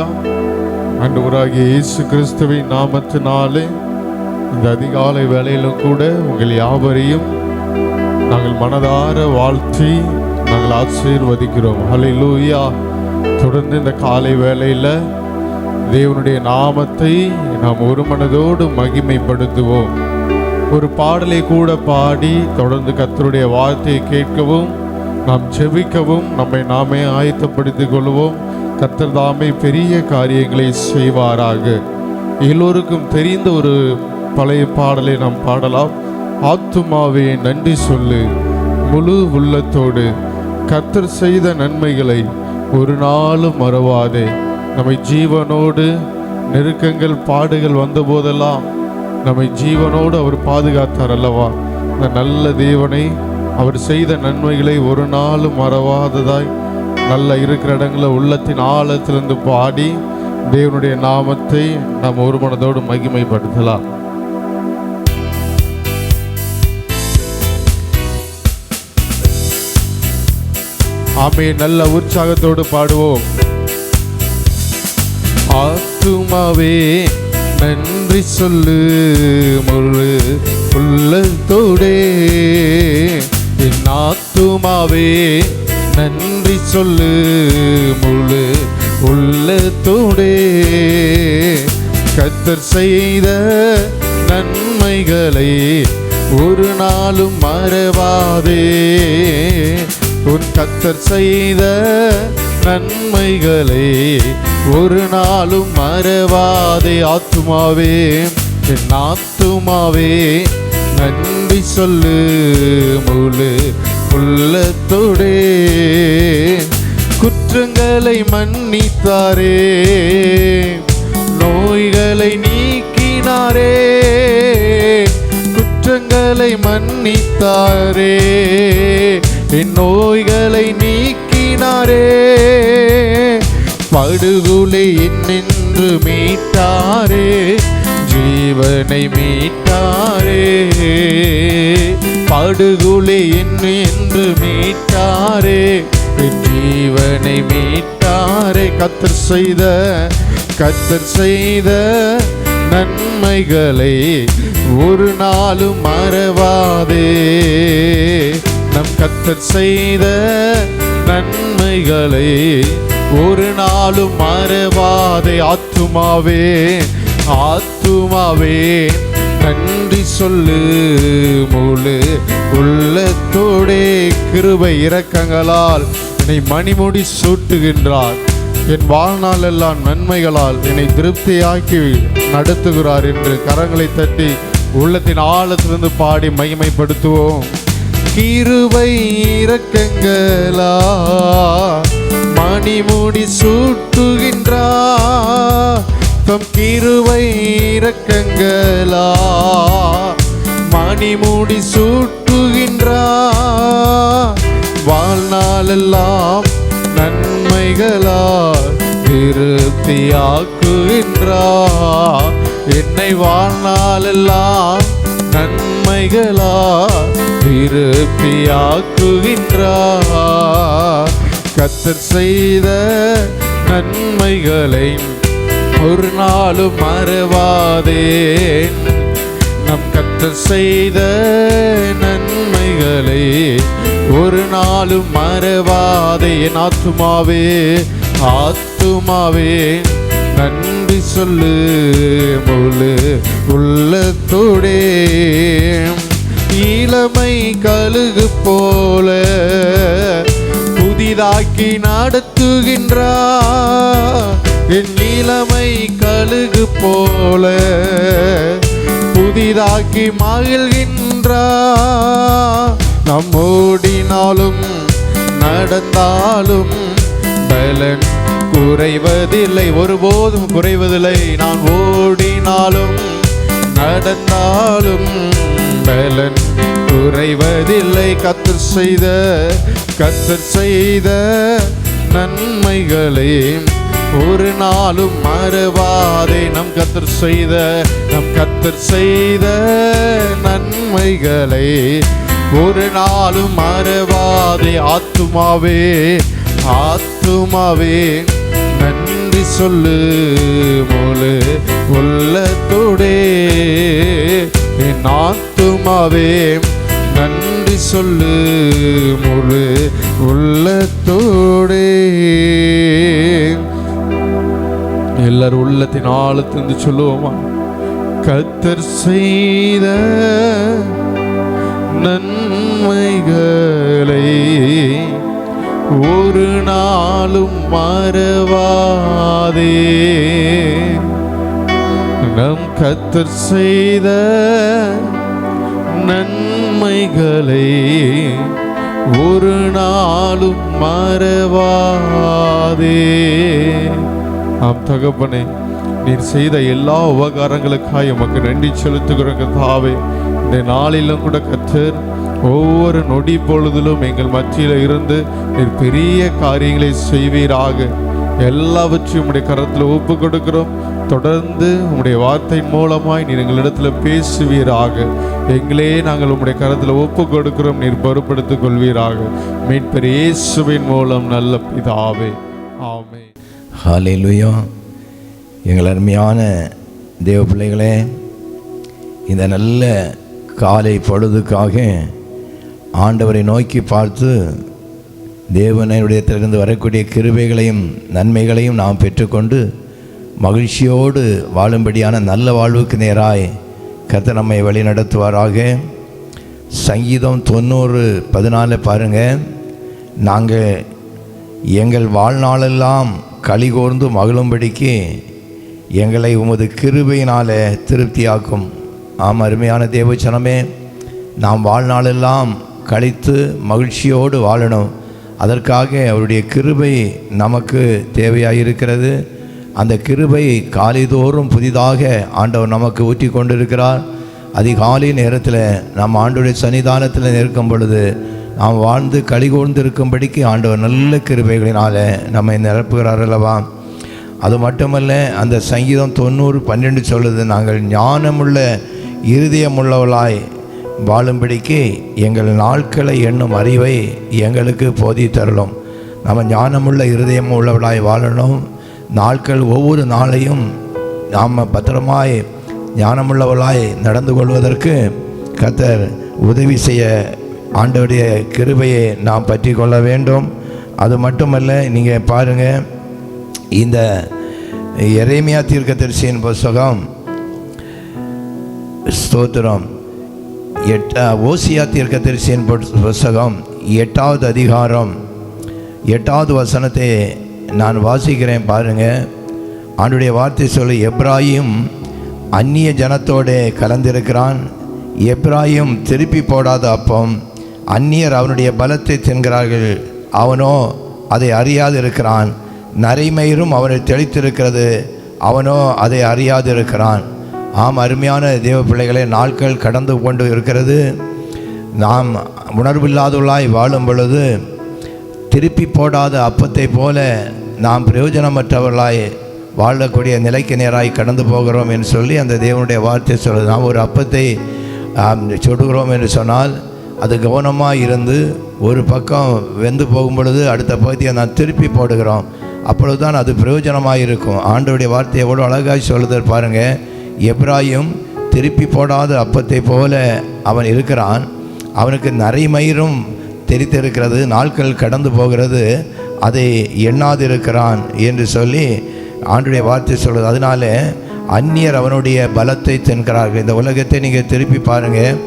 ஹல்லேலூயா. ஆண்டவராகிய இயேசு கிறிஸ்துவின் நாமத்தினாலே இந்த அதிகாலை வேளையிலும் கூட உங்கள் யாவரையும் நாங்கள் மனதார வாழ்த்தி நாங்கள் ஆசீர்வதிக்கிறோம். ஹல்லேலூயா. தொடர்ந்து இந்த காலை வேளையில் தேவனுடைய நாமத்தை நாம் ஒரு மனதோடு மகிமைப்படுத்துவோம். ஒரு பாடலை கூட பாடி தொடர்ந்து கர்த்தருடைய வார்த்தையை கேட்கவும் நாம் ஜெபிக்கவும் நம்மை நாமே ஆயத்தப்படுத்திக் கொள்வோம். கர்த்தர் தாமே பெரிய காரியங்களை செய்வாராக. எல்லோருக்கும் தெரிந்த ஒரு பழைய பாடலை நாம் பாடலாம். ஆத்துமாவே நன்றி சொல்லு முழு உள்ளத்தோடு, கர்த்தர் செய்த நன்மைகளை ஒரு நாளும் மறவாதே. நம்மை ஜீவனோடு நெருக்கங்கள் பாடுகள் வந்த போதெல்லாம் நம்மை ஜீவனோடு அவர் பாதுகாத்தார் அல்லவா? இந்த நல்ல தேவனை, அவர் செய்த நன்மைகளை ஒரு நாளும் மறவாததாய் நல்ல இருக்கிற இடங்களில் உள்ளத்தின் ஆழத்திலிருந்து பாடி தேவனுடைய நாமத்தை நாம் ஒரு மனதோடு மகிமைப்படுத்தலாம். ஆமே, நல்ல உற்சாகத்தோடு பாடுவோம். ஆத்துமாவே நன்றி சொல்லு முழு உள்ளத்தோடே, என் ஆத்துமாவே நன்றி சொல்லு முழு உள்ளத்தோடே, கர்த்தர் செய்த நன்மைகளை ஒரு நாளும் மறவாதே. உன் கர்த்தர் செய்த நன்மைகளை ஒரு நாளும் மறவாதே. ஆத்துமாவே என் ஆத்துமாவே நன்றி சொல்லு முழு உள்ளத்தோடே, குற்றங்களை மன்னித்தாரே, நோய்களை நீக்கினாரே, குற்றங்களை மன்னித்தாரே, என் நோய்களை நீக்கினாரே, படுகொலை என்னென்று மீட்டாரே, ஜீவனை மீட்டாரே, படுகொலை என்று மீட்டாரே, ஜீவனை மீட்டாரே. கர்த்தர் செய்த நன்மைகளை ஒரு நாளும் மறவாதே. நம் கர்த்தர் செய்த நன்மைகளை ஒரு நாளும் மறவாதே. ஆத்துமாவே ஆத்துமாவே நன்றி சொல்லு முழு உள்ளத்தோடே, கிருபை இரக்கங்களால் என்னை மணிமுடி சூட்டுகின்றார், என் வாழ்நாள் எல்லாம் நன்மைகளால் என்னை திருப்தியாக்கி நடத்துகிறார் என்று கரங்களை தட்டி உள்ளத்தின் ஆழத்திலிருந்து பாடி மகிமைப்படுத்துவோம். கிருபை இரக்கங்களா மணிமுடி சூட்டுகின்றார், தம் கிருபை இரக்கங்களா மணிமுடி சூட்டுகின்றார், வாழ்நாளெல்லாம் நன்மைகளால் திருப்தியாக்குகின்றார், என்னை வாழ்நாளெல்லாம் நன்மைகளால் திருப்தியாக்குகின்றார். கர்த்தர் செய்த நன்மைகளை ஒரு நாளும் மறவாதே. நம் கர்த்தர் செய்த நன்மைகளை ஒரு நாளும் மறவாதே. என் ஆத்துமாவே ஆத்துமாவே நன்றி சொல்லு முழு உள்ளத்தோடே, இளமை கழுகு போல புதிதாக்கி நடத்துகின்றார், என் இளமை கழுகு போல புதிதாக்கி மகிழ்கின்றார். நாம் ஓடினாலும் நடந்தாலும் பலன் குறைவதில்லை, ஒருபோதும் குறைவதில்லை. நான் ஓடினாலும் நடந்தாலும் பலன் குறைவதில்லை. கர்த்தர் செய்த நன்மைகளை ஒரு நாளும் மறவாதே. நம் கர்த்தர் செய்த நன்மைகளை ஒரு நாளும் மறவாதே. ஆத்துமாவே ஆத்துமாவே நன்றி நன்றி சொல்லு முழு உள்ளத்தோடே. என் ஆத்துமாவே நன்றி சொல்லு முழு உள்ளத்தோடே. எல்லாரும் உள்ளத்தின் ஆழத்திலிருந்து சொல்லுவோமா? கர்த்தர் செய்த நன்மைகளை ஒரு நாளும் மறவாதே. நம் கர்த்தர் செய்த நன்மைகளை ஒரு நாளும் மறவாதே. ஆம் தகப்பனே, நீர் செய்த எல்லா உபகாரங்களுக்காக உமக்கு நன்றி செலுத்துகிறோம் கர்த்தாவே. இந்த நாளிலும் கூட கர்த்தர் ஒவ்வொரு நொடி பொழுதிலும் எங்கள் மத்தியில் இருந்து நீர் பெரிய காரியங்களை செய்வீராக. எல்லாவற்றையும் உம்முடைய கரத்தில் ஒப்பு கொடுக்கிறோம். தொடர்ந்து உம்முடைய வார்த்தையின் மூலமாய் நீர் எங்களிடத்தில் பேசுவீராக. எங்களே நாங்கள் உம்முடைய கரத்தில் ஒப்பு கொடுக்கிறோம். நீர் பொறுப்படுத்திக் கொள்வீராக. மீட்பர் இயேசுவின் மூலம் நல்ல பிதாவே, ஆமென். ஹல்லேலூயா. எங்கள் அருமையான தேவ பிள்ளைகளே, இந்த நல்ல காலை பொழுதுக்காக ஆண்டவரை நோக்கி பார்த்து தேவனுடையத்திலிருந்து வரக்கூடிய கிருபைகளையும் நன்மைகளையும் நாம் பெற்றுக்கொண்டு மகிழ்ச்சியோடு வாழும்படியான நல்ல வாழ்வுக்கு நேராய் கர்த்தர் நம்மை வழி நடத்துவாராக. சங்கீதம் 90:14 பாருங்கள். நாங்கள் எங்கள் வாழ்நாளெல்லாம் களிகோர்ந்து மகிழும்படிக்கு எங்களை உமது கிருபையினால் திருப்தியாக்கும். ஆம் அருமையான தேவச்சனமே, நாம் வாழ்நாளெல்லாம் கழித்து மகிழ்ச்சியோடு வாழணும். அதற்காக அவருடைய கிருபை நமக்கு தேவையாயிருக்கிறது. அந்த கிருபை காலைதோறும் புதிதாக ஆண்டவர் நமக்கு ஊற்றி கொண்டிருக்கிறார். அதிகாலை நேரத்தில் நாம் ஆண்டவருடைய சன்னிதானத்தில் நிற்கும் பொழுது நாம் வாழ்ந்து களிகூர்ந்து இருக்கும்படிக்கு ஆண்டவர் நல்ல கிருபைகளினால் நம்மை நிரப்புகிறார் அல்லவா? அது மட்டுமல்ல, அந்த சங்கீதம் 90:12 சொல்லுது, நாங்கள் ஞானமுள்ள இருதயமுள்ளவளாய் வாழும்படிக்கு எங்கள் நாட்களை எண்ணும் அறிவை எங்களுக்கு போதித்தருளும். நம்ம ஞானமுள்ள இருதயம் உள்ளவளாய் வாழணும். நாட்கள் ஒவ்வொரு நாளையும் நாம் பத்திரமாய் ஞானமுள்ளவளாய் நடந்து கொள்வதற்கு கர்த்தர் உதவி செய்ய ஆண்டவருடைய கிருபையை நாம் பற்றி கொள்ள வேண்டும். அது மட்டுமல்ல, நீங்கள் பாருங்கள், இந்த எரேமியா தீர்க்கதரிசியின் புத்தகம் ஸ்தோத்திரம் ஓசியா தீர்க்கதரிசியின் புத்தகம் 8வது அதிகாரம் 8வது வசனத்தை நான் வாசிக்கிறேன் பாருங்கள். ஆண்டுடைய வார்த்தை சொல்லி, எப்ராயிம் அந்நிய ஜனத்தோடு கலந்திருக்கிறான். எப்ராயிம் திருப்பி போடாத அப்பம். அந்நியர் அவனுடைய பலத்தை தின்கிறார்கள், அவனோ அதை அறியாது இருக்கிறான். நரைமயிரும் அவனை தெளித்திருக்கிறது, அவனோ அதை அறியாது இருக்கிறான். ஆம் அருமையான தேவ பிள்ளைகளே, நாட்கள் கடந்து கொண்டு இருக்கிறது. நாம் உணர்வில்லாதவர்களாய் வாழும் பொழுது திருப்பி போடாத அப்பத்தை போல நாம் பிரயோஜனமற்றவர்களாய் வாழக்கூடிய நிலைக்கு நேராய் கடந்து போகிறோம் என்று சொல்லி அந்த தேவனுடைய வார்த்தை சொல்லுது. நாம் ஒரு அப்பத்தை சுடுகிறோம் என்று சொன்னால் அது கவனமாக இருந்து ஒரு பக்கம் வெந்து போகும் பொழுது அடுத்த பகுதியை நான் திருப்பி போடுகிறோம். அப்பொழுது தான் அது பிரயோஜனமாக இருக்கும். ஆண்டவருடைய வார்த்தை எவ்வளோ அழகாய் சொல்லுதல் பாருங்கள். எப்ராயிம் திருப்பி போடாத அப்பத்தை போல அவன் இருக்கிறான். அவனுக்கு நரைமயிரும் தெரித்திருக்கிறது, நாட்கள் கடந்து போகிறது, அதை எண்ணாதிருக்கிறான் என்று சொல்லி ஆண்டவருடைய வார்த்தை சொல்லுது. அதனால அந்நியர் அவனுடைய பலத்தை தின்கிறார்கள். இந்த உலகத்தை நீங்கள் திருப்பி பாருங்கள்.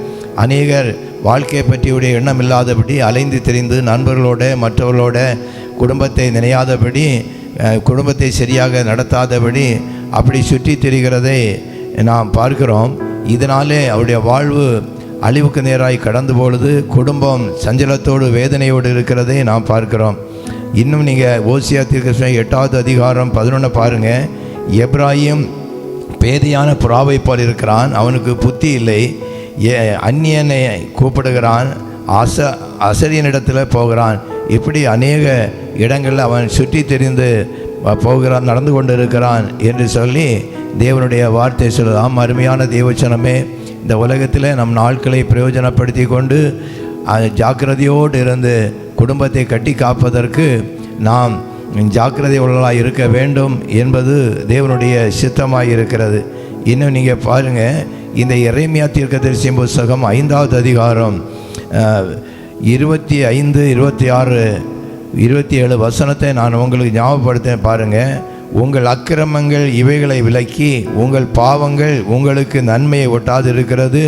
அநேகர் வாழ்க்கையை பற்றியுடைய எண்ணம் இல்லாதபடி அலைந்து திரிந்து நண்பர்களோட மற்றவர்களோட குடும்பத்தை நினையாதபடி, குடும்பத்தை சரியாக நடத்தாதபடி அப்படி சுற்றி திரிகிறதை நாம் பார்க்கிறோம். இதனாலே அவருடைய வாழ்வு அழிவுக்கு நேராய் கடந்து பொழுது குடும்பம் சஞ்சலத்தோடு வேதனையோடு இருக்கிறதை நாம் பார்க்கிறோம். இன்னும் நீங்கள் ஓசியா தீர்க்கதரிசி 8வது அதிகாரம் 11 பாருங்கள். எப்ராயிம் பேதியான புறாவை போல் இருக்கிறான், அவனுக்கு புத்தி இல்லை. அந்நியனை கூப்பிடுகிறான், அசரியனிடத்தில் போகிறான். இப்படி அநேக இடங்களில் அவன் சுற்றி தெரிந்து போகிறான், நடந்து கொண்டு இருக்கிறான் என்று சொல்லி தேவனுடைய வார்த்தை சொல்லலாம். அருமையான தேவச்சனமே, இந்த உலகத்தில் நம் நாட்களை பிரயோஜனப்படுத்தி கொண்டு ஜாக்கிரதையோடு இருந்து குடும்பத்தை கட்டி காப்பதற்கு நாம் ஜாக்கிரதை உள்ளவர்களாக இருக்க வேண்டும் என்பது தேவனுடைய சித்தமாக இருக்கிறது. இன்னும் நீங்கள் பாருங்கள், இந்த எரேமியா தீர்க்கதரிசியின் புத்தகம் 5வது அதிகாரம் 25, 26, 27 வசனத்தை நான் உங்களுக்கு ஞாபகப்படுத்தேன் பாருங்கள். உங்கள் அக்கிரமங்கள் இவைகளை விலக்கி உங்கள் பாவங்கள் உங்களுக்கு நன்மையை ஒட்டாது இருக்கிறது.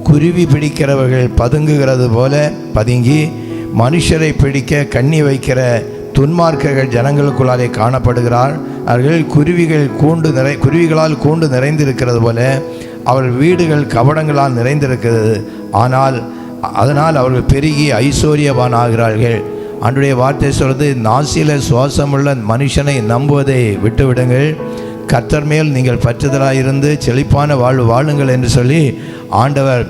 குருவி பிடிக்கிறவர்கள் பதுங்குகிறது போல பதுங்கி மனுஷரை பிடிக்க கண்ணி வைக்கிற துன்மார்க்கர்கள் ஜனங்களுக்குள்ளாலே காணப்படுகிறார். அவர்கள் குருவிகளால் கூண்டு நிறைந்திருக்கிறது போல அவர்கள் வீடுகள் கபடங்களால் நிறைந்திருக்கிறது. அதனால் அவர்கள் பெருகி ஐஸ்வர்யவான் ஆகிறார்கள். அன்றைய வார்த்தை சொல்வது, நாசில சுவாசமுள்ள மனுஷனை நம்புவதை விட்டுவிடுங்கள், கர்த்தர் மேல் நீங்கள் பற்றுதலாயிருந்து செழிப்பான வாழ்வு வாழுங்கள் என்று சொல்லி ஆண்டவர்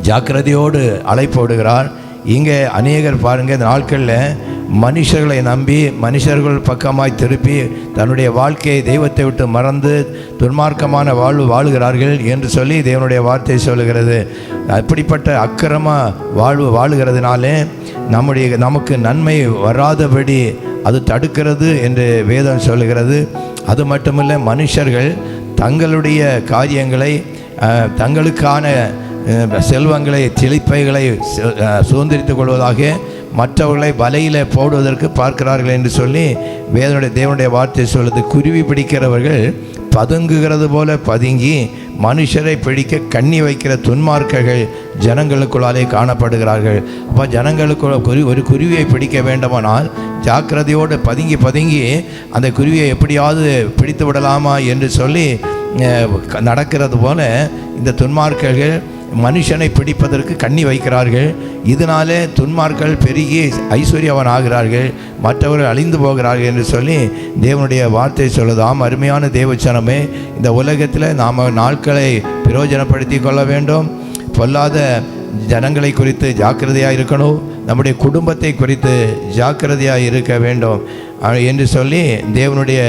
ஜாக்கிரதையோடு அழைப்போடுகிறார். இங்கே அநேகர் பாருங்கள், இந்த நாட்களில் மனுஷர்களை நம்பி மனுஷர்கள் பக்கமாய் திருப்பி தன்னுடைய வாழ்க்கையை தெய்வத்தை விட்டு மறந்து துன்மார்க்கமான வாழ்வு வாழுகிறார்கள் என்று சொல்லி தேவனுடைய வார்த்தை சொல்லுகிறது. அப்படிப்பட்ட அக்கிரம வாழ்வு வாழுகிறதுனாலே நமக்கு நன்மை வராதபடி அது தடுக்கிறது என்று வேதம் சொல்லுகிறது. அது மட்டுமில்லை, மனுஷர்கள் தங்களுடைய காரியங்களை, தங்களுக்கான செல்வங்களை, செழிப்பைகளை சுதந்திரித்துக் கொள்வதாக மற்றவர்களை வலையில் போடுவதற்கு பார்க்கிறார்கள் என்று சொல்லி தேவனுடைய வார்த்தை சொல்லுது. குருவி பிடிக்கிறவர்கள் பதுங்குகிறது போல பதுங்கி மனுஷரை பிடிக்க கண்ணி வைக்கிற துன்மார்க்கர்கள் ஜனங்களுக்குள்ளாலே காணப்படுகிறார்கள். அப்போ ஜனங்களுக்கு ஒரு குருவியை பிடிக்க வேண்டுமானால் ஜாக்கிரதையோடு பதுங்கி அந்த குருவியை எப்படியாவது பிடித்து விடலாமா என்று சொல்லி நடக்கிறது போல இந்த துன்மார்க்கர்கள் மனுஷனை பிடிப்பதற்கு கண்ணி வைக்கிறார்கள். இதனாலே துன்மார்கள் பெருகி ஐஸ்வர்யவான் ஆகிறார்கள், மற்றவர்கள் அழிந்து போகிறார்கள் என்று சொல்லி தேவனுடைய வார்த்தை சொல்லுதாம். அருமையான தேவச்சனமே, இந்த உலகத்தில் நாம் நாட்களை பிரயோஜனப்படுத்தி கொள்ள வேண்டும். பொல்லாத ஜனங்களை குறித்து ஜாக்கிரதையாக இருக்கணும், நம்முடைய குடும்பத்தை குறித்து ஜாக்கிரதையாக இருக்க வேண்டும் என்று சொல்லி தேவனுடைய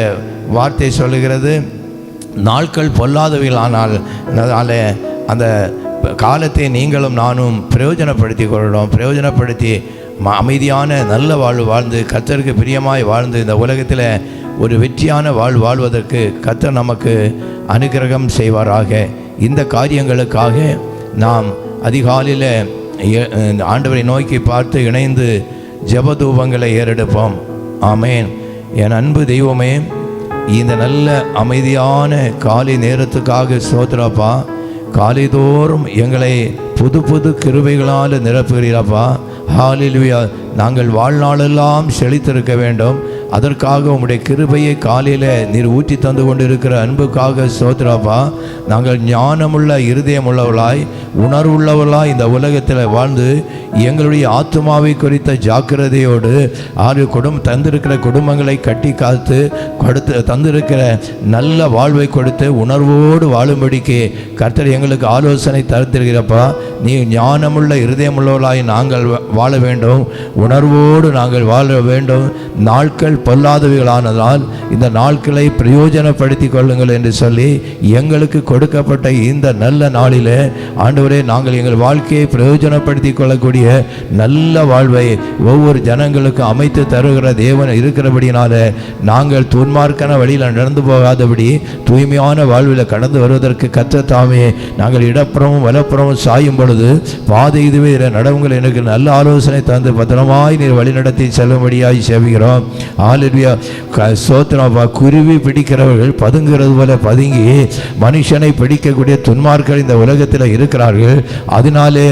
வார்த்தை சொல்லுகிறது. நாட்கள் பொல்லாதவைகளானால் அதனால் அந்த காலத்தை நீங்களும் நானும் பிரயோஜனப்படுத்தி கொள்ளணும். பிரயோஜனப்படுத்தி அமைதியான நல்ல வாழ்வு வாழ்ந்து கர்த்தருக்கு பிரியமாய் வாழ்ந்து இந்த உலகத்தில் ஒரு வெற்றியான வாழ்வதற்கு கர்த்தர் நமக்கு அனுக்கிரகம் செய்வாராக. இந்த காரியங்களுக்காக நாம் அதிகாலையில் ஆண்டவரை நோக்கி பார்த்து இணைந்து ஜெபதூபங்களை ஏறெடுப்போம். ஆமேன். என் அன்பு தெய்வமே, இந்த நல்ல அமைதியான காலை நேரத்துக்காக ஸ்தோத்திரப்பா. காலைதோறும் எங்களை புது புது கிருபைகளால் நிரப்புகிறீரப்பா. ஹல்லேலூயா. நாங்கள் வாழ்நாளெல்லாம் செழித்திருக்க வேண்டும். அதற்காக உம்முடைய கிருபையை காலையில் நீர் ஊற்றி தந்து கொண்டு இருக்கிற அன்புக்காக ஸ்தோத்திரப்பா. நாங்கள் ஞானமுள்ள இருதயம் உள்ளவர்களாய் உணர்வுள்ளவர்களாய் இந்த உலகத்தில் வாழ்ந்து எங்களுடைய ஆத்மாவை குறித்த ஜாக்கிரதையோடு தந்திருக்கிற குடும்பங்களை கட்டி காத்து தந்திருக்கிற நல்ல வாழ்வை கொடுத்து உணர்வோடு வாழும்படிக்கு கர்த்தர் எங்களுக்கு ஆலோசனை தருத்திருக்கிறப்பா. நீ ஞானமுள்ள இருதயம் உள்ளவர்களாய் நாங்கள் வாழ வேண்டும், உணர்வோடு நாங்கள் வாழ வேண்டும். நாட்கள் பொல்லாதவைகளானதால் இந்த நாட்களை பிரயோஜனப்படுத்தி கொள்ளுங்கள் என்று சொல்லி எங்களுக்கு கொடுக்கப்பட்ட இந்த நல்ல நாளில் ஆண்டவரே, நாங்கள் எங்கள் வாழ்க்கையை பிரயோஜனப்படுத்தி கொள்ளக்கூடிய நல்ல வாழ்வை ஒவ்வொரு ஜனங்களுக்கு அமைத்து தருகிற தேவன் இருக்கிறபடினால நாங்கள் துன்மார்க்கான வழியில் நடந்து போகாதபடி தூய்மையான வாழ்வில் கடந்து வருவதற்கு கர்த்தர் நாங்கள் இடப்புறமும் வலப்புறமும் சாயும் பொழுது பாதை இதுவே நடவுங்கள் எனக்கு நல்ல ஆலோசனை தந்து பத்திரமாய் நீர் வழிநடத்தி செல்லும்படியாய் செவிக்கிறோம். ஹல்லேலூயா. சோத்ராபா. குருவி பிடிக்கிறவர்கள் பதுங்குறது போல பதுங்கி மனுஷனை பிடிக்கக்கூடிய துன்மார்கள் இந்த உலகத்தில் இருக்கிறார்கள். அதனாலே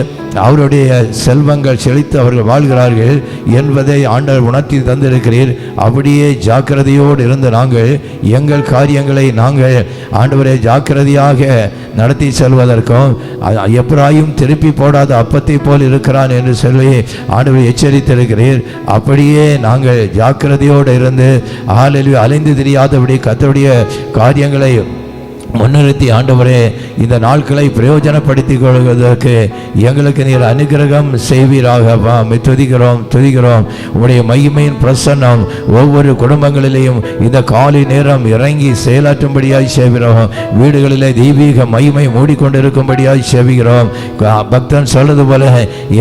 அவருடைய செல்வங்கள் செழித்து அவர்கள் வாழ்கிறார்கள் என்பதை ஆண்டவர் உணர்த்தி தந்திருக்கிறீர். அப்படியே ஜாக்கிரதையோடு இருந்து நாங்கள் எங்கள் காரியங்களை நாங்கள் ஆண்டவரை ஜாக்கிரதையாக நடத்தி செல்வதற்கும் எப்ராயிம் திருப்பி போடாத அப்பத்தை போல் இருக்கிறான் என்று சொல்லி ஆண்டவர் எச்சரித்திருக்கிறீர். அப்படியே நாங்கள் ஜாக்கிரதையோடு இருந்து அலைந்து தெரியாதபடி கர்த்தருடைய காரியங்களை முன்னிறுத்தி ஆண்டவரே இந்த நாட்களை பிரயோஜனப்படுத்திக் கொள்வதற்கு எங்களுக்கு நீர் அனுகிரகம் செய்வீராகவா. துதிக்கிறோம். உடைய மகிமையின் பிரசன்னம் ஒவ்வொரு குடும்பங்களிலேயும் இந்த காலை நேரம் இறங்கி செயலாற்றும்படியாய் செய்கிறோம். வீடுகளிலே தெய்வீக மகிமை மூடிக்கொண்டிருக்கும்படியாய் செய்கிறோம். பக்தன் சொல்றது போல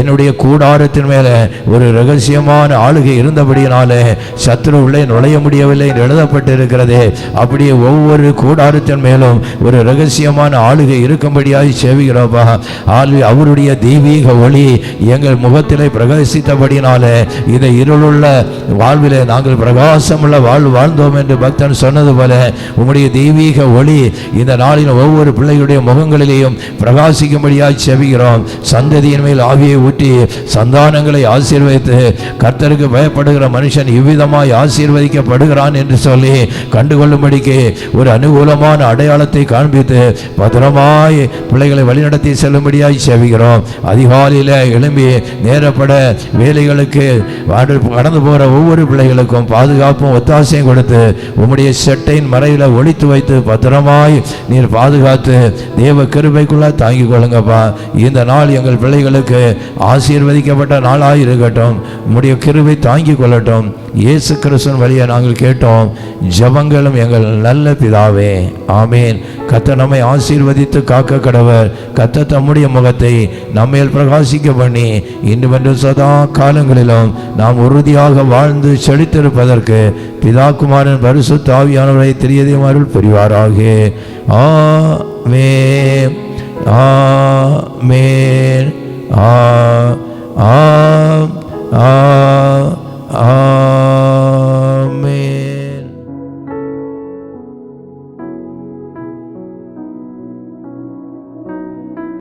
என்னுடைய கூடாரத்தின் மேலே ஒரு ரகசியமான ஆளுகை இருந்தபடியினாலே சத்துரு உள்ளே நுழைய முடியவில்லை என்று எழுதப்பட்டிருக்கிறது. அப்படியே ஒவ்வொரு கூடாரத்தின் மேலும் ஒரு ரகசியமான ஆளுகை இருக்கும்படியாய் சேவிக்கிறோப்பா. அவருடைய தெய்வீக ஒளி எங்கள் முகத்திலே பிரகாசித்தபடினாலே இந்த இருளுள்ள வாழ்விலே நாங்கள் பிரகாசமுள்ள வாழ்ந்தோம் என்று பக்தன் சொன்னது போல உம்முடைய தெய்வீக ஒளி இந்த நாளின் ஒவ்வொரு பிள்ளைகளுடைய முகங்களிலேயும் பிரகாசிக்கும்படியாய் சேவிக்கிறோம். சந்ததியின் மேல் ஆவியை ஊற்றி சந்தானங்களை ஆசீர்வதித்து கர்த்தருக்கு பயப்படுகிற மனுஷன் இவ்விதமாய் ஆசீர்வதிக்கப்படுகிறான் என்று சொல்லி கண்டுகொள்ளும்படிக்கு ஒரு அனுகூலமான அடையாளத்தை காண்பித்து பத்திரமாய் பிள்ளைகளை வழிநடத்தி செல்லும்படியாய் சேவிக்கிறோம். அதிகாலையில் எழும்பி நேரப்பட வேலைகளுக்கு கடந்து போகிற ஒவ்வொரு பிள்ளைகளுக்கும் பாதுகாப்பும் ஒத்தாசையும் கொடுத்து உம்முடைய செட்டையின் மறையில் ஒளித்து வைத்து பத்திரமாய் நீர் பாதுகாத்து தேவ கிருபைக்குள்ள தாங்கிக் கொள்ளுங்கப்பா. இந்த நாள் எங்கள் பிள்ளைகளுக்கு ஆசீர்வதிக்கப்பட்ட நாளாக இருக்கட்டும். உம்முடைய கிருபை தாங்கிக் கொள்ளட்டும். இயேசு கிறிஸ்துவின் வழியை நாங்கள் கேட்டோம். ஜெபங்களும் எங்கள் நல்ல பிதாவே, ஆமேன். கர்த்தர் நம்மை ஆசீர்வதித்து காக்க கடவர். கர்த்தர் தம்முடைய முகத்தை நம்மேல் பிரகாசிக்க பண்ணி இன்று சதா காலங்களிலும் நாம் உறுதியாக வாழ்ந்து செழித்திருப்பதற்கு பிதா குமாரன் பரிசுத்த ஆவியானவரை தெரியதையும் அருள் புரிவாராக. ஆமென், ஆமென், ஆமென்.